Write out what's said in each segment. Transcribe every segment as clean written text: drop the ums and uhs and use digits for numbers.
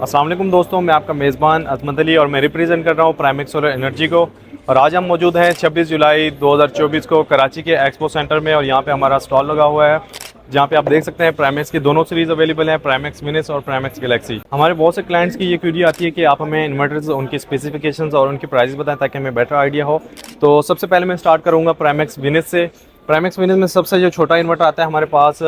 अस्सलाम वालेकुम दोस्तों, मैं आपका मेज़बान अज़मत अली और मैं रिप्रेजेंट कर रहा हूँ प्राइमेक्स सोलर एनर्जी को। और आज हम मौजूद हैं 26 जुलाई 2024 को कराची के एक्सपो सेंटर में, और यहाँ पे हमारा स्टॉल लगा हुआ है जहाँ पे आप देख सकते हैं प्राइमेक्स की दोनों सीरीज़ अवेलेबल हैं, प्राइमेक्स विनिस और प्राइमेक्स गैलेक्सी। हमारे बहुत से क्लाइंट्स की ये क्वेरी आती है कि आप हमें इन्वर्टर्स, उनकी स्पेसिफिकेशंस और उनकी प्राइस बताएं ताकि हमें बेटर आइडिया हो। तो सबसे पहले मैं स्टार्ट करूँगा प्राइमेक्स विनिस से। प्राइमेक्स विनिस में सबसे जो छोटा इन्वर्टर आता है हमारे पास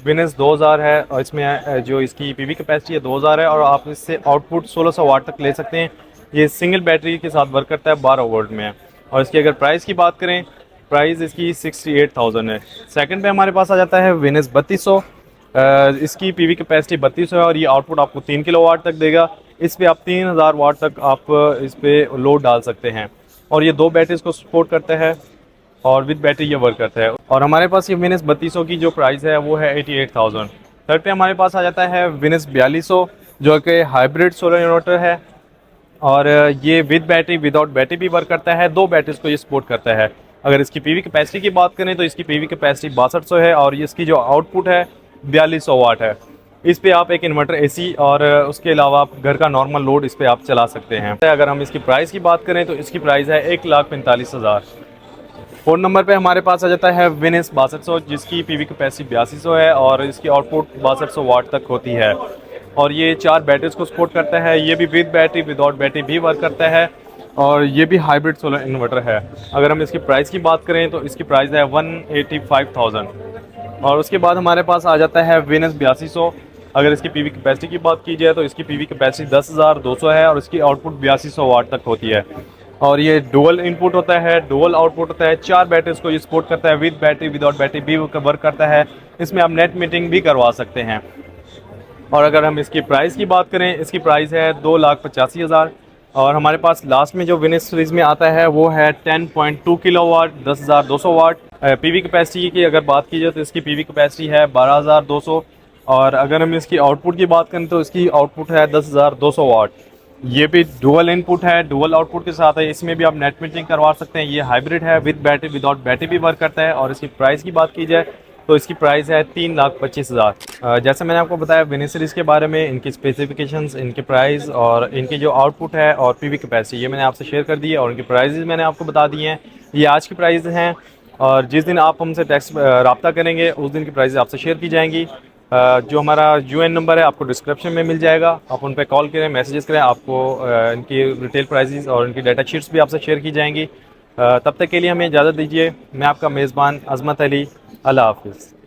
विनिस 2000 है, और इसमें जो इसकी पीवी कैपेसिटी है 2000 है, और आप इससे आउटपुट 1600 वाट तक ले सकते हैं। ये सिंगल बैटरी के साथ वर्क करता है, 12 वोल्ट में है। और इसकी अगर प्राइस की बात करें, प्राइस इसकी 68,000 है। सेकंड पे हमारे पास आ जाता है विनिस 3200। इसकी पीवी कैपेसिटी 3200 है और ये आउटपुट आपको 3 किलो वाट तक देगा। इस पर आप 3000 वाट तक आप इस पर लोड डाल सकते हैं, और ये 2 बैटरीज को सपोर्ट करता है और विद बैटरी ये वर्क करता है। और हमारे पास ये विनिस 3200 की जो प्राइस है वो है 88,000। थर्ड पे हमारे पास आ जाता है विनिस 4200, जो कि हाइब्रिड सोलर इन्वर्टर है, और ये विद बैटरी विदाउट बैटरी भी वर्क करता है। 2 बैटरीज को ये सपोर्ट करता है। अगर इसकी पीवी कैपेसिटी की बात करें तो इसकी पीवी कैपेसिटी 6200 है, और इसकी जो आउटपुट है 4200 वाट है। इस पे आप एक इन्वर्टर एसी और उसके अलावा आप घर का नॉर्मल लोड इस पे आप चला सकते हैं। अगर हम इसकी प्राइस की बात करें तो इसकी प्राइस है 1,45,000। फोन नंबर पे हमारे पास आ जाता है विनिस 6200, जिसकी पीवी कैपेसिटी 8200 है और इसकी आउटपुट 6200 वाट तक होती है। और ये 4 बैटरीज को सपोर्ट करता है। ये भी विद बैटरी विदाउट बैटरी भी वर्क करता है, और ये भी हाइब्रिड सोलर इन्वर्टर है। अगर हम इसकी प्राइस की बात करें तो इसकी प्राइस है 185,000। और उसके बाद हमारे पास आ जाता है विनिस 8200। अगर इसकी पीवी कैपेसिटी की बात की जाए तो इसकी पीवी कैपेसिटी 10,200 है, और इसकी आउटपुट 8200 वाट तक होती है। और ये डुअल इनपुट होता है, डुअल आउटपुट होता है। 4 बैटरीज को ये सपोर्ट करता है, विद बैटरी विदाउट बैटरी भी वर्क करता है। इसमें आप नेट मीटिंग भी करवा सकते हैं। और अगर हम इसकी प्राइस की बात करें, इसकी प्राइस है 2,85,000। और हमारे पास लास्ट में जो विनिस सीरीज़ में आता है वो है 10.2 किलो वाट, 10,200 वाट। पीवी कैपेसिटी की अगर बात की जाए तो इसकी पीवी कैपेसिटी है 12,200। और अगर हम इसकी आउटपुट की बात करें तो इसकी आउटपुट है 10,200 वाट। ये भी डुअल इनपुट है, डुअल आउटपुट के साथ है। इसमें भी आप नेट मीटरिंग करवा सकते हैं। ये हाइब्रिड है, विद बैटरी विदाउट बैटरी भी वर्क करता है। और इसकी प्राइस की बात की जाए तो इसकी प्राइस है 3,25,000। जैसे मैंने आपको बताया विनिस सीरीज़ के बारे में, इनकी स्पेसिफिकेशंस, इनके प्राइस और इनकी जो आउटपुट है और पीवी कैपेसिटी, ये मैंने आपसे शेयर कर दी है। और इनकी प्राइजेज़ मैंने आपको बता दिए हैं। ये आज की प्राइस हैं, और जिस दिन आप हमसे टेक्स्ट रब्ता करेंगे उस दिन की प्राइस आपसे शेयर की जाएंगी। जो हमारा यूएन नंबर है आपको डिस्क्रिप्शन में मिल जाएगा, आप उन पर कॉल करें, मैसेजेस करें, आपको इनकी रिटेल प्राइसेस और इनकी डाटा शीट्स भी आपसे शेयर की जाएंगी। तब तक के लिए हमें इजाज़त दीजिए। मैं आपका मेज़बान अज़मत अली। अल्लाह हाफ़िज़।